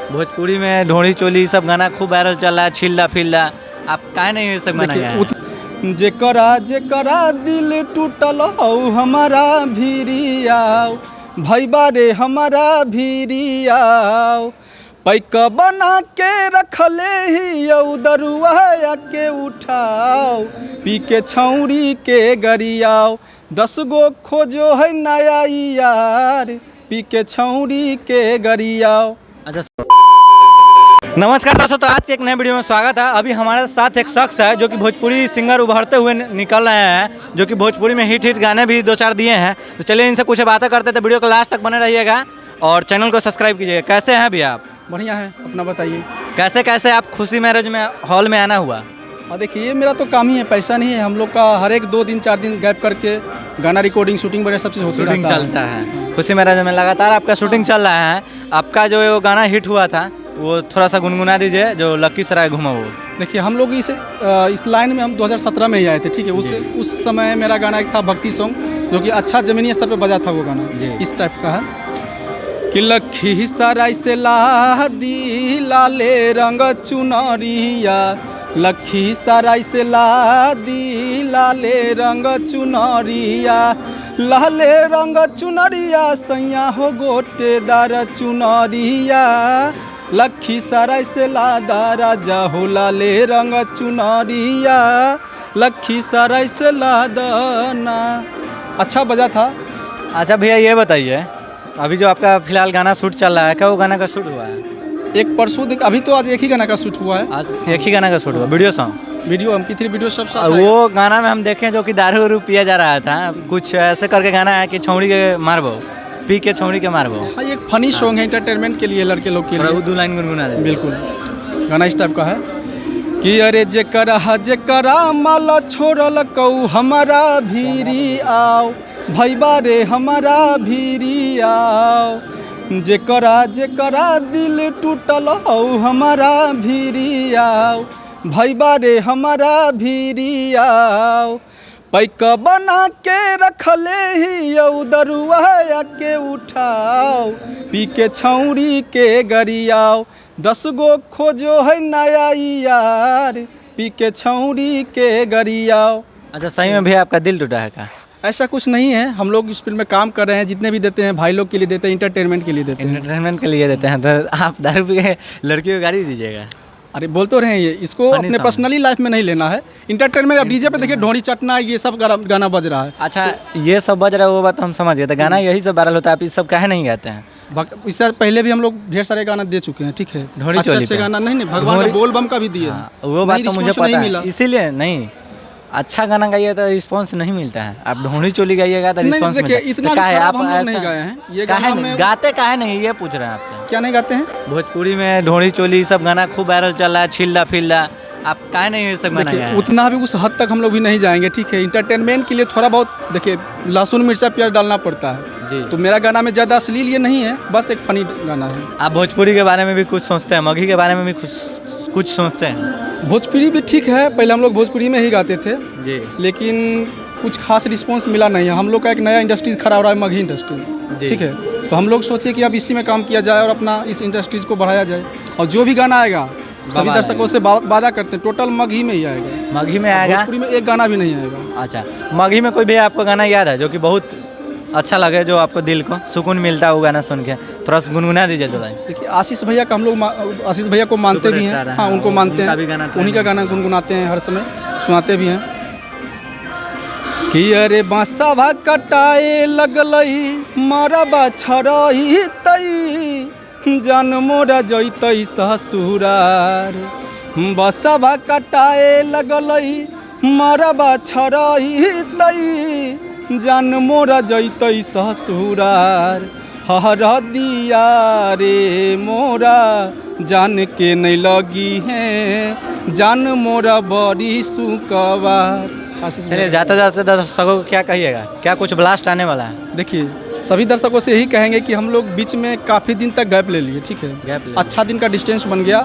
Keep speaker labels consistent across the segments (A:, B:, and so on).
A: भोजपुरी में ढोड़ी चोली सब गाना खूब वायरल चल रहा है, छिल्ला फिल्ला। आप काहे नहीं ये सब गाना गाए?
B: जेकरा जेकरा दिल टूटल हौ हमारा भिरियाओ, भैबा रे हमारा भिरियाओ, पैक बना के रखले ही दरुआ के उठाओ, पी के छौरी के गरियाओ, 10 गो खोजो है नया यार, पी के छौरी के गरियाओ।
A: अच्छा, नमस्कार दोस्तों, तो आज के एक नए वीडियो में स्वागत है। अभी हमारे साथ एक शख्स है जो कि भोजपुरी सिंगर उभरते हुए निकल रहे हैं, जो कि भोजपुरी में हिट गाने भी 2-4 दिए हैं। तो चलिए इनसे कुछ बातें करते थे। वीडियो को लास्ट तक बने रहिएगा और चैनल को सब्सक्राइब कीजिएगा। कैसे हैं अभी आप?
B: बढ़िया है, अपना बताइए।
A: कैसे आप खुशी मैरिज में हॉल में आना हुआ?
B: और देखिए, मेरा तो काम ही है, पैसा नहीं है। हम लोग का हर एक 2 दिन 4 दिन गैप करके गाना रिकॉर्डिंग शूटिंग वगैरह सब चीज़ होती रहता है।
A: शूटिंग चलता है खुशी मैरिज में, लगातार आपका शूटिंग चल रहा है। आपका जो गाना हिट हुआ था वो थोड़ा सा गुनगुना दीजिए, जो लकी सराय घूमा वो।
B: देखिए, हम लोग इस लाइन में हम 2017 में ही आए थे, ठीक है। उस समय मेरा गाना एक था भक्ति सॉन्ग, जो कि अच्छा ज़मीनी स्तर पे बजा था वो गाना, इस टाइप का है कि लखी सराय से लादी लाले रंग चुनरिया, लखी सराय से लादी लाले रंग चुनरिया, लाले रंग चुनरिया सैया हो गोटेदार चुनरिया, लखी सराय से लादा राजा हो लाले रंग चुनरिया, लखी सराय से लादना। अच्छा बजा था।
A: अच्छा भैया, ये बताइए, अभी जो आपका फिलहाल गाना शूट चल रहा है, क्या वो गाना का शूट हुआ है?
B: एक परसों अभी तो आज एक ही गाना का शूट हुआ है।
A: आज एक ही गाना का शूट हुआ, video song,
B: video MP3 video सब साथ
A: वो गाना में हम देखें जो कि दारू वारू पिया जा रहा था, कुछ ऐसे करके गाना है कि छौड़ी के मारबो, पी के छौड़ी के मारबो।
B: हाँ, ये एक फनी सॉन्ग है, एंटरटेनमेंट के लिए, लड़के लोग के लिए।
A: 2 लाइन गुनगुना दे।
B: बिल्कुल, गाना इस टाइप का है कि अरे जेकरा माला छोड़ल कऊ हमारा भीरी आओ, भैबा रे हमारा भीरी आओ, जेकरा दिल टूटल हौ हमारा भीरी आओ, भैबा रे हमारा भीरी आओ, पैक बना के रखले ही दरुआ के उठाओ, पी के छौरी के गरियाओ, 10 गो खोजो है नया यार, पी के छौरी के गरियाओ।
A: अच्छा, सही में भैया आपका दिल टूटा है क्या?
B: ऐसा कुछ नहीं है, हम लोग इस फिल्म में काम कर रहे हैं, जितने भी देते हैं भाई लोग के लिए देते हैं, इंटरटेनमेंट के लिए देते हैं।
A: एंटरटेनमेंट के लिए देते हैं, तो आप दारू पी के लड़की को गाड़ी दीजिएगा?
B: अरे बोल तो रहे हैं, ये इसको अपने पर्सनली लाइफ में नहीं लेना है। इंटरटेनमेंट, अब डीजे पे देखिए ढोड़ी चटना ये सब गाना बज रहा है।
A: अच्छा, ये सब बज रहा है, वो बात हम समझ गए। तो गाना यही सब वायरल होता है, आप इस सब काहे नहीं गाते हैं?
B: इससे पहले भी हम लोग ढेर सारे गाना दे चुके हैं, ठीक है। अच्छे गाना नहीं, भगवान का बोल बम का भी दिए,
A: वो बात तो मुझे पता है, इसीलिए नहीं। अच्छा गाना गाइए तो रिस्पांस नहीं मिलता है, आप ढोड़ी चोली गाइएगा तो रिस्पांस मिलता है।
B: इतना
A: तो काहे आप
B: ऐसा नहीं गाए हैं, ये गाना में
A: गाते काहे नहीं, ये पूछ रहे हैं आपसे।
B: क्या नहीं गाते हैं?
A: भोजपुरी में ढोड़ी चोली सब गाना खूब वायरल चल रहा है, छिल्ला फिल्ला। आप काहे नहीं ये सब गाना गाए?
B: उतना भी उस हद तक हम लोग भी नहीं जाएंगे, ठीक है। इंटरटेनमेंट के लिए थोड़ा बहुत देखिए, लहसुन मिर्चा प्याज डालना पड़ता है जी। तो मेरा गाना में ज़्यादा अश्लील ये नहीं है, बस एक फनी गाना है।
A: आप भोजपुरी के बारे में भी कुछ सोचते हैं, मगही के बारे में भी कुछ सोचते हैं?
B: भोजपुरी भी ठीक है, पहले हम लोग भोजपुरी में ही गाते थे
A: जी, लेकिन
B: कुछ खास रिस्पांस मिला नहीं है। हम लोग का एक नया इंडस्ट्रीज़ खड़ा हो रहा है, मगही इंडस्ट्रीज़, ठीक है। तो हम लोग सोचे कि अब इसी में काम किया जाए और अपना इस इंडस्ट्रीज़ को बढ़ाया जाए, और जो भी गाना आएगा सभी दर्शकों से वादा करते हैं टोटल मगही में ही आएगा। मगही में आएगा, भोजपुरी में एक गाना भी नहीं आएगा।
A: अच्छा, मगही में कोई भी आपको गाना याद है जो कि बहुत अच्छा लगे, जो आपको दिल को सुकून मिलता है वो गाना सुन के? थोड़ा सा गुनगुना दीजिए तो।
B: देखिए, आशीष भैया का हम लोग आशीष भैया को मानते भी हैं, हाँ उनको मानते हैं, उन्हीं का गाना गुनगुनाते हैं, हर समय सुनाते भी हैं कि अरे बांसवा कटाए लगलई मरबा छरही तई, जान मोरा जैतई ससुरार, बसवा कटाए लगलई मरबा छरही तई, जान मोरा जैतई ससुरार, हर दिया रे मोरा जान के नहीं लगी है, जान मोरा बड़ी सुकवार।
A: चलिए, जाते जाते दर्शकों को क्या कहिएगा, क्या कुछ ब्लास्ट आने वाला है?
B: देखिए, सभी दर्शकों से यही कहेंगे कि हम लोग बीच में काफ़ी दिन तक गैप ले लिए, ठीक है। अच्छा दिन का डिस्टेंस बन गया।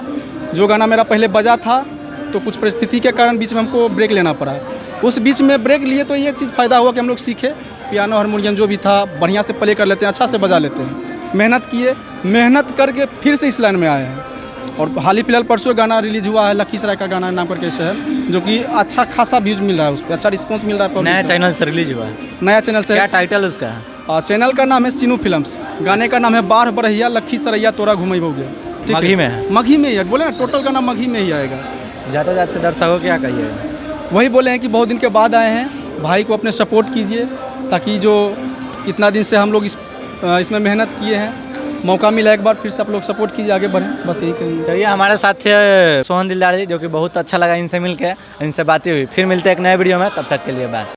B: जो गाना मेरा पहले बजा था तो कुछ परिस्थिति के कारण बीच में हमको ब्रेक लेना पड़ा। उस बीच में ब्रेक लिए तो ये चीज़ फ़ायदा हुआ कि हम लोग सीखे, पियानो हारमोनियम जो भी था बढ़िया से प्ले कर लेते हैं, अच्छा से बजा लेते हैं। मेहनत किए, मेहनत करके फिर से इस लाइन में आए हैं। और हाल ही फिलहाल परसों गाना रिलीज हुआ है, लखीसराय का गाना नाम करके से है, जो कि अच्छा खासा व्यूज मिल रहा है, उस पर अच्छा रिस्पॉन्स मिल रहा है।
A: नया चैनल से रिलीज हुआ है,
B: नया चैनल से।
A: क्या टाइटल उसका है?
B: चैनल का नाम है सीनू फिल्म्स, गाने का नाम है बाढ़ बरहिया लखीसरैया तोरा घुमैबोगे।
A: मगही में है?
B: मगही में ही है, बोले ना टोटल का नाम मगही में ही आएगा।
A: जाते जाते दर्शकों क्या कहिए?
B: वही बोले हैं कि बहुत दिन के बाद आए हैं, भाई को अपने सपोर्ट कीजिए, ताकि जो इतना दिन से हम लोग इसमें मेहनत किए हैं, मौका मिला एक बार फिर से आप लोग सपोर्ट कीजिए, आगे बढ़ें, बस यही कहेंगे।
A: चलिए, हमारे साथ थे सोहन दिलदार जी, जो कि बहुत अच्छा लगा इनसे मिलकर, इनसे बातें हुई। फिर मिलते हैं एक नए वीडियो में, तब तक के लिए बाय।